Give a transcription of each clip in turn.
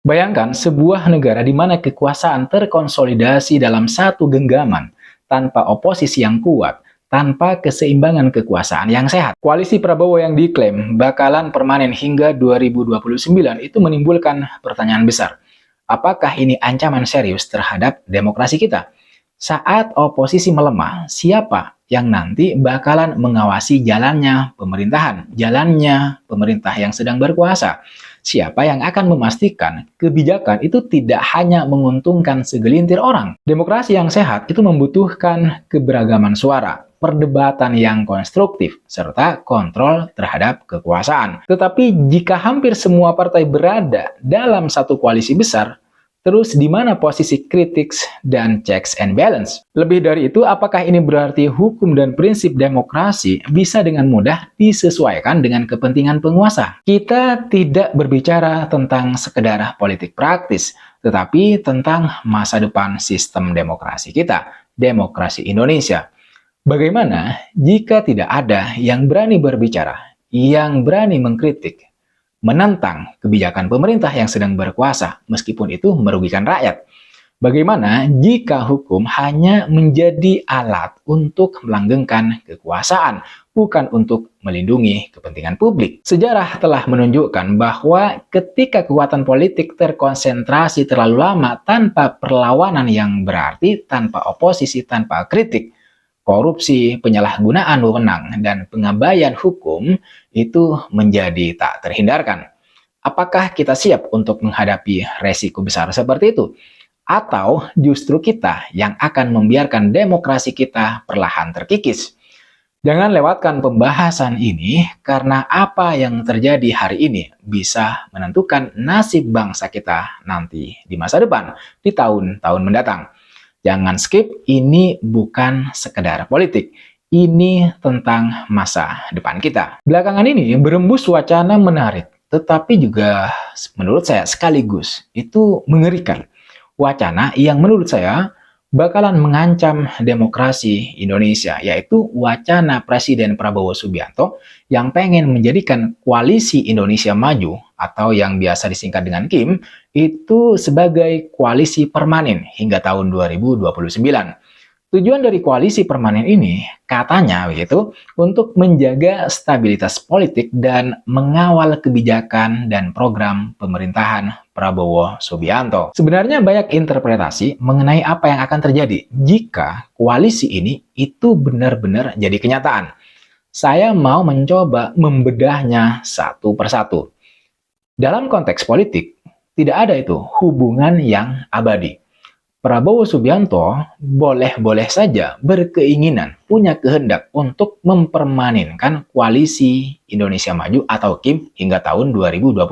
Bayangkan sebuah negara di mana kekuasaan terkonsolidasi dalam satu genggaman, tanpa oposisi yang kuat, tanpa keseimbangan kekuasaan yang sehat. Koalisi Prabowo yang diklaim bakalan permanen hingga 2029 itu menimbulkan pertanyaan besar. Apakah ini ancaman serius terhadap demokrasi kita? Saat oposisi melemah, siapa yang nanti bakalan mengawasi jalannya pemerintahan, jalannya pemerintah yang sedang berkuasa? Siapa yang akan memastikan kebijakan itu tidak hanya menguntungkan segelintir orang? Demokrasi yang sehat itu membutuhkan keberagaman suara, perdebatan yang konstruktif, serta kontrol terhadap kekuasaan. Tetapi jika hampir semua partai berada dalam satu koalisi besar, terus di mana posisi kritik dan checks and balance? Lebih dari itu, apakah ini berarti hukum dan prinsip demokrasi bisa dengan mudah disesuaikan dengan kepentingan penguasa? Kita tidak berbicara tentang sekedar politik praktis, tetapi tentang masa depan sistem demokrasi kita, demokrasi Indonesia. Bagaimana jika tidak ada yang berani berbicara, yang berani mengkritik, menentang kebijakan pemerintah yang sedang berkuasa, meskipun itu merugikan rakyat? Bagaimana jika hukum hanya menjadi alat untuk melanggengkan kekuasaan, bukan untuk melindungi kepentingan publik? Sejarah telah menunjukkan bahwa ketika kekuatan politik terkonsentrasi terlalu lama tanpa perlawanan yang berarti, tanpa oposisi, tanpa kritik, korupsi, penyalahgunaan wewenang, dan pengabaian hukum itu menjadi tak terhindarkan. Apakah kita siap untuk menghadapi resiko besar seperti itu? Atau justru kita yang akan membiarkan demokrasi kita perlahan terkikis? Jangan lewatkan pembahasan ini karena apa yang terjadi hari ini bisa menentukan nasib bangsa kita nanti di masa depan, di tahun-tahun mendatang. Jangan skip, ini bukan sekedar politik. Ini tentang masa depan kita. Belakangan ini berembus wacana menarik, tetapi juga menurut saya sekaligus itu mengerikan. Wacana yang menurut saya bakalan mengancam demokrasi Indonesia, yaitu wacana Presiden Prabowo Subianto yang pengen menjadikan Koalisi Indonesia Maju atau yang biasa disingkat dengan KIM itu sebagai koalisi permanen hingga tahun 2029. Tujuan dari koalisi permanen ini katanya begitu untuk menjaga stabilitas politik dan mengawal kebijakan dan program pemerintahan Prabowo Subianto. Sebenarnya banyak interpretasi mengenai apa yang akan terjadi jika koalisi ini itu benar-benar jadi kenyataan. Saya mau mencoba membedahnya satu persatu. Dalam konteks politik, tidak ada itu hubungan yang abadi. Prabowo Subianto boleh-boleh saja berkeinginan, punya kehendak untuk mempermanenkan Koalisi Indonesia Maju atau KIM hingga tahun 2029.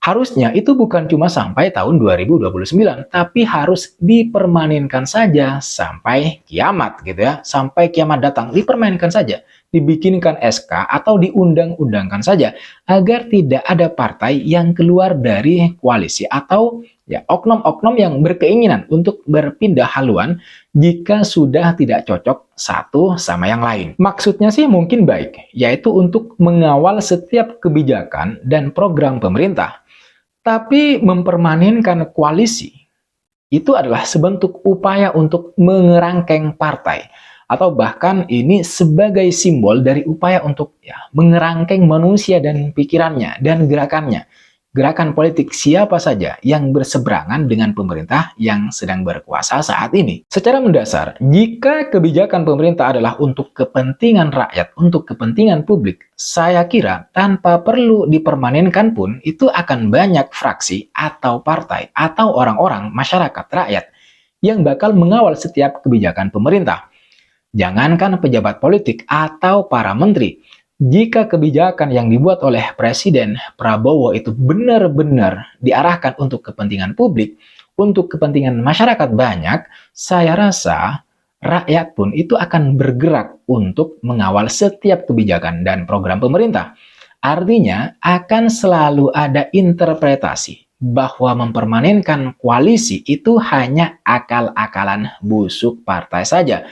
Harusnya itu bukan cuma sampai tahun 2029, tapi harus dipermanenkan saja sampai kiamat gitu ya. Sampai kiamat datang, dipermanenkan saja. Dibikinkan SK atau diundang-undangkan saja agar tidak ada partai yang keluar dari koalisi atau ya oknum-oknum yang berkeinginan untuk berpindah haluan jika sudah tidak cocok satu sama yang lain. Maksudnya sih mungkin baik, yaitu untuk mengawal setiap kebijakan dan program pemerintah. Tapi mempermanenkan koalisi itu adalah sebentuk upaya untuk mengerangkeng partai. Atau bahkan ini sebagai simbol dari upaya untuk mengerangkeng manusia dan pikirannya dan gerakannya. Gerakan politik siapa saja yang berseberangan dengan pemerintah yang sedang berkuasa saat ini. Secara mendasar, jika kebijakan pemerintah adalah untuk kepentingan rakyat, untuk kepentingan publik, saya kira tanpa perlu dipermanenkan pun itu akan banyak fraksi atau partai atau orang-orang masyarakat rakyat yang bakal mengawal setiap kebijakan pemerintah. Jangankan pejabat politik atau para menteri, jika kebijakan yang dibuat oleh Presiden Prabowo itu benar-benar diarahkan untuk kepentingan publik, untuk kepentingan masyarakat banyak, saya rasa rakyat pun itu akan bergerak untuk mengawal setiap kebijakan dan program pemerintah. Artinya akan selalu ada interpretasi bahwa mempermanenkan koalisi itu hanya akal-akalan busuk partai saja.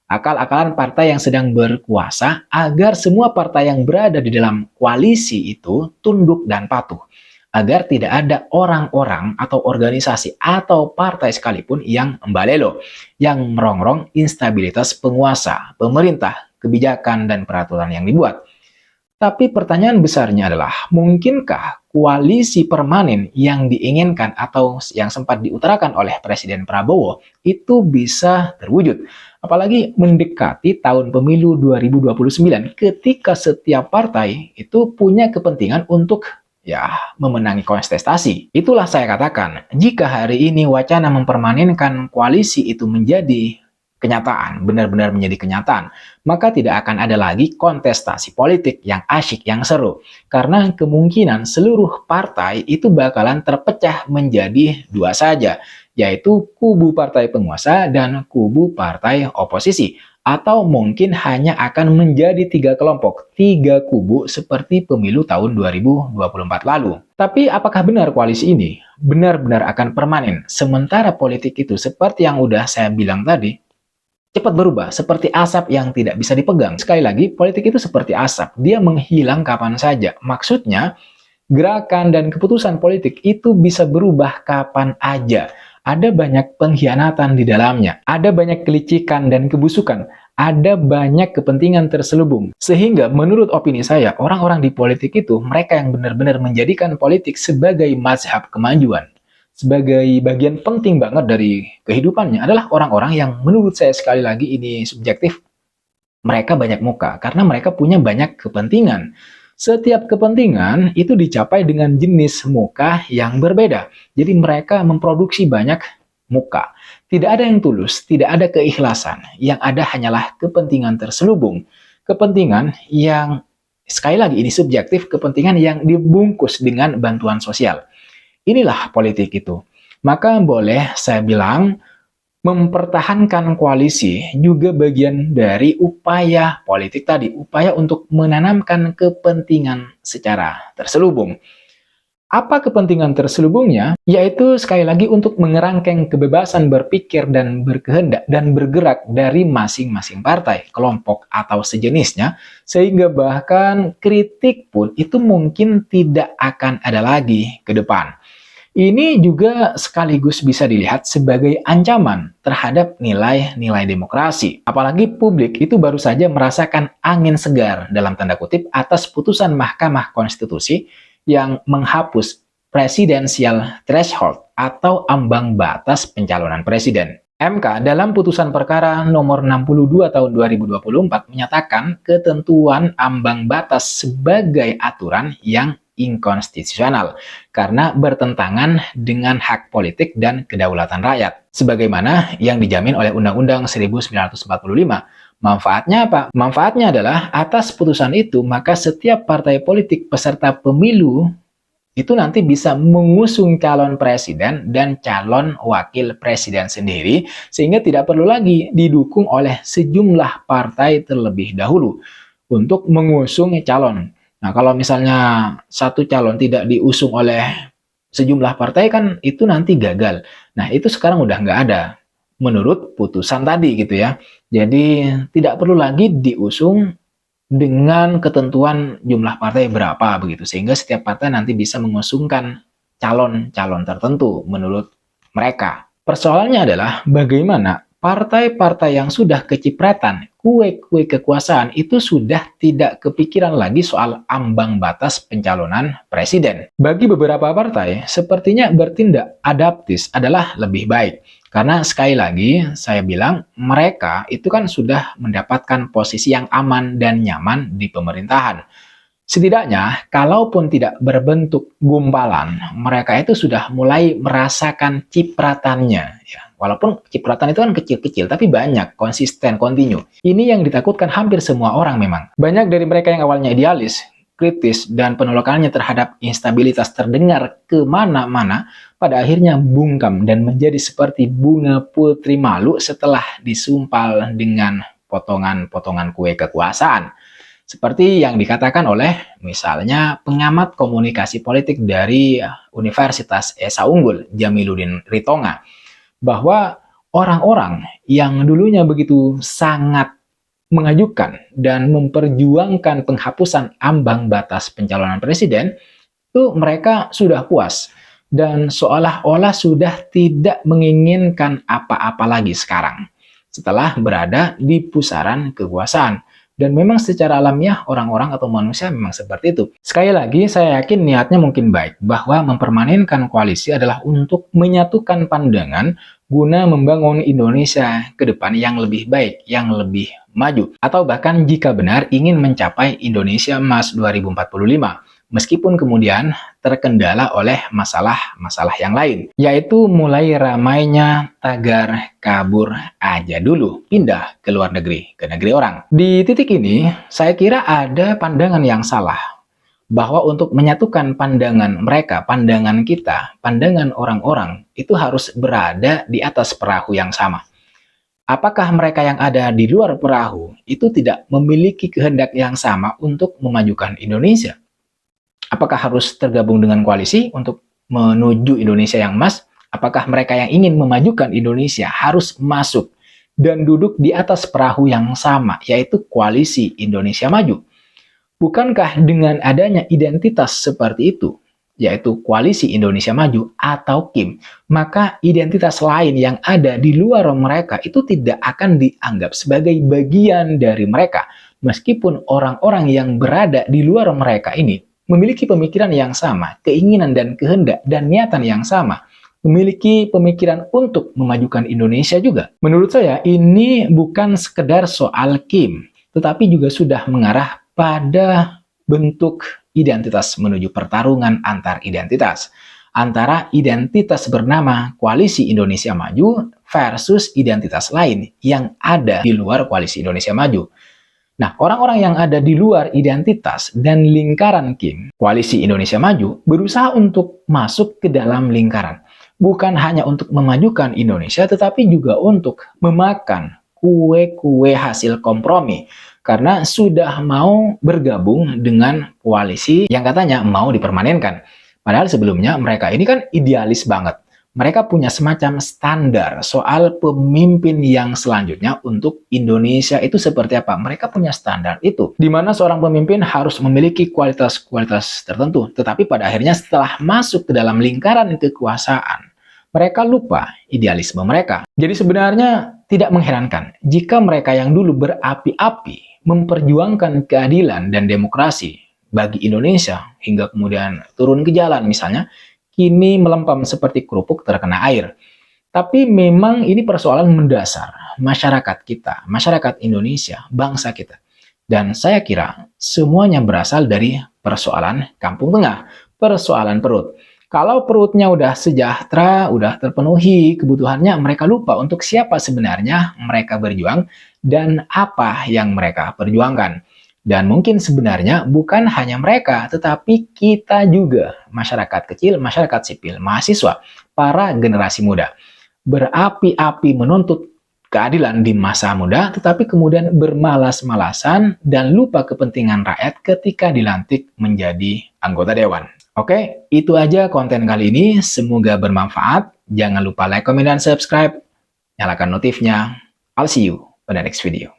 Akal-akalan partai yang sedang berkuasa agar semua partai yang berada di dalam koalisi itu tunduk dan patuh. agar tidak ada orang-orang atau organisasi atau partai sekalipun yang membalelo, yang merongrong instabilitas penguasa, pemerintah, kebijakan, dan peraturan yang dibuat. Tapi pertanyaan besarnya adalah, mungkinkah koalisi permanen yang diinginkan atau yang sempat diutarakan oleh Presiden Prabowo itu bisa terwujud? Apalagi mendekati tahun pemilu 2029 ketika setiap partai itu punya kepentingan untuk memenangi kontestasi. Itulah saya katakan, jika hari ini wacana mempermanenkan koalisi itu menjadi kenyataan, benar-benar menjadi kenyataan, maka tidak akan ada lagi kontestasi politik yang asyik, yang seru. Karena kemungkinan seluruh partai itu bakalan terpecah menjadi dua saja, yaitu kubu partai penguasa dan kubu partai oposisi. Atau mungkin hanya akan menjadi tiga kelompok, tiga kubu seperti pemilu tahun 2024 lalu. Tapi apakah benar koalisi ini benar-benar akan permanen? Sementara politik itu seperti yang udah saya bilang tadi, cepat berubah, seperti asap yang tidak bisa dipegang. Sekali lagi, politik itu seperti asap, dia menghilang kapan saja. Maksudnya, gerakan dan keputusan politik itu bisa berubah kapan aja. Ada banyak pengkhianatan di dalamnya, ada banyak kelicikan dan kebusukan, ada banyak kepentingan terselubung. Sehingga menurut opini saya, orang-orang di politik itu, mereka yang benar-benar menjadikan politik sebagai mazhab kemajuan, sebagai bagian penting banget dari kehidupannya, adalah orang-orang yang menurut saya, sekali lagi ini subjektif, mereka banyak muka, karena mereka punya banyak kepentingan. Setiap kepentingan itu dicapai dengan jenis muka yang berbeda. Jadi mereka memproduksi banyak muka. Tidak ada yang tulus, tidak ada keikhlasan. Yang ada hanyalah kepentingan terselubung. Kepentingan yang, sekali lagi ini subjektif, kepentingan yang dibungkus dengan bantuan sosial. Inilah politik itu. Maka boleh saya bilang, mempertahankan koalisi juga bagian dari upaya politik tadi, upaya untuk menanamkan kepentingan secara terselubung. Apa kepentingan terselubungnya? Yaitu sekali lagi untuk mengerangkeng kebebasan berpikir dan berkehendak dan bergerak dari masing-masing partai, kelompok, atau sejenisnya, sehingga bahkan kritik pun itu mungkin tidak akan ada lagi ke depan. Ini juga sekaligus bisa dilihat sebagai ancaman terhadap nilai-nilai demokrasi. Apalagi publik itu baru saja merasakan angin segar dalam tanda kutip atas putusan Mahkamah Konstitusi yang menghapus presidensial threshold atau ambang batas pencalonan presiden. MK dalam putusan perkara nomor 62 tahun 2024 menyatakan ketentuan ambang batas sebagai aturan yang inkonstitusional karena bertentangan dengan hak politik dan kedaulatan rakyat sebagaimana yang dijamin oleh Undang-Undang 1945. Manfaatnya apa? Manfaatnya adalah atas putusan itu maka setiap partai politik peserta pemilu itu nanti bisa mengusung calon presiden dan calon wakil presiden sendiri sehingga tidak perlu lagi didukung oleh sejumlah partai terlebih dahulu untuk mengusung calon. Nah, kalau misalnya satu calon tidak diusung oleh sejumlah partai kan itu nanti gagal. Nah, itu sekarang udah nggak ada menurut putusan tadi gitu ya. Jadi tidak perlu lagi diusung dengan ketentuan jumlah partai berapa begitu. Sehingga setiap partai nanti bisa mengusungkan calon-calon tertentu menurut mereka. Persoalannya adalah bagaimana partai-partai yang sudah kecipratan kue-kue kekuasaan itu sudah tidak kepikiran lagi soal ambang batas pencalonan presiden. Bagi beberapa partai, sepertinya bertindak adaptis adalah lebih baik. Karena sekali lagi, saya bilang mereka itu kan sudah mendapatkan posisi yang aman dan nyaman di pemerintahan. Setidaknya, kalaupun tidak berbentuk gumpalan, mereka itu sudah mulai merasakan cipratannya. Ya, walaupun cipratan itu kan kecil-kecil, tapi banyak, konsisten, kontinu. Ini yang ditakutkan hampir semua orang memang. Banyak dari mereka yang awalnya idealis, kritis, dan penolakannya terhadap instabilitas terdengar kemana-mana, pada akhirnya bungkam dan menjadi seperti bunga putri malu setelah disumpal dengan potongan-potongan kue kekuasaan. Seperti yang dikatakan oleh misalnya pengamat komunikasi politik dari Universitas Esa Unggul, Jamiluddin Ritonga, bahwa orang-orang yang dulunya begitu sangat mengajukan dan memperjuangkan penghapusan ambang batas pencalonan presiden, itu mereka sudah puas dan seolah-olah sudah tidak menginginkan apa-apa lagi sekarang setelah berada di pusaran kekuasaan. Dan memang secara alamiah orang-orang atau manusia memang seperti itu. Sekali lagi, saya yakin niatnya mungkin baik, bahwa mempermanenkan koalisi adalah untuk menyatukan pandangan guna membangun Indonesia ke depan yang lebih baik, yang lebih maju. Atau bahkan jika benar ingin mencapai Indonesia Emas 2045. Meskipun kemudian terkendala oleh masalah-masalah yang lain, yaitu mulai ramainya tagar kabur aja dulu, pindah ke luar negeri, ke negeri orang. Di titik ini, saya kira ada pandangan yang salah, bahwa untuk menyatukan pandangan mereka, pandangan kita, pandangan orang-orang, itu harus berada di atas perahu yang sama. Apakah mereka yang ada di luar perahu itu tidak memiliki kehendak yang sama untuk memajukan Indonesia? Apakah harus tergabung dengan koalisi untuk menuju Indonesia yang emas? Apakah mereka yang ingin memajukan Indonesia harus masuk dan duduk di atas perahu yang sama, yaitu koalisi Indonesia Maju? Bukankah dengan adanya identitas seperti itu, yaitu koalisi Indonesia Maju atau KIM, maka identitas lain yang ada di luar mereka itu tidak akan dianggap sebagai bagian dari mereka, meskipun orang-orang yang berada di luar mereka ini memiliki pemikiran yang sama, keinginan dan kehendak dan niatan yang sama, memiliki pemikiran untuk memajukan Indonesia juga. Menurut saya ini bukan sekedar soal KIM, tetapi juga sudah mengarah pada bentuk identitas menuju pertarungan antar identitas. Antara identitas bernama Koalisi Indonesia Maju versus identitas lain yang ada di luar Koalisi Indonesia Maju. Nah, orang-orang yang ada di luar identitas dan lingkaran KIM, Koalisi Indonesia Maju, berusaha untuk masuk ke dalam lingkaran. Bukan hanya untuk memajukan Indonesia, tetapi juga untuk memakan kue-kue hasil kompromi. Karena sudah mau bergabung dengan koalisi yang katanya mau dipermanenkan. Padahal sebelumnya mereka ini kan idealis banget. Mereka punya semacam standar soal pemimpin yang selanjutnya untuk Indonesia itu seperti apa. Mereka punya standar itu, di mana seorang pemimpin harus memiliki kualitas-kualitas tertentu. Tetapi pada akhirnya setelah masuk ke dalam lingkaran kekuasaan, mereka lupa idealisme mereka. Jadi sebenarnya tidak mengherankan jika mereka yang dulu berapi-api memperjuangkan keadilan dan demokrasi bagi Indonesia hingga kemudian turun ke jalan misalnya, kini melempam seperti kerupuk terkena air. Tapi memang ini persoalan mendasar masyarakat kita, masyarakat Indonesia, bangsa kita. Dan saya kira semuanya berasal dari persoalan kampung tengah, persoalan perut. Kalau perutnya udah sejahtera, udah terpenuhi kebutuhannya, mereka lupa untuk siapa sebenarnya mereka berjuang dan apa yang mereka perjuangkan. Dan mungkin sebenarnya bukan hanya mereka, tetapi kita juga, masyarakat kecil, masyarakat sipil, mahasiswa, para generasi muda. Berapi-api menuntut keadilan di masa muda, tetapi kemudian bermalas-malasan dan lupa kepentingan rakyat ketika dilantik menjadi anggota dewan. Oke, itu aja konten kali ini. Semoga bermanfaat. Jangan lupa like, comment, dan subscribe. Nyalakan notifnya. I'll see you pada next video.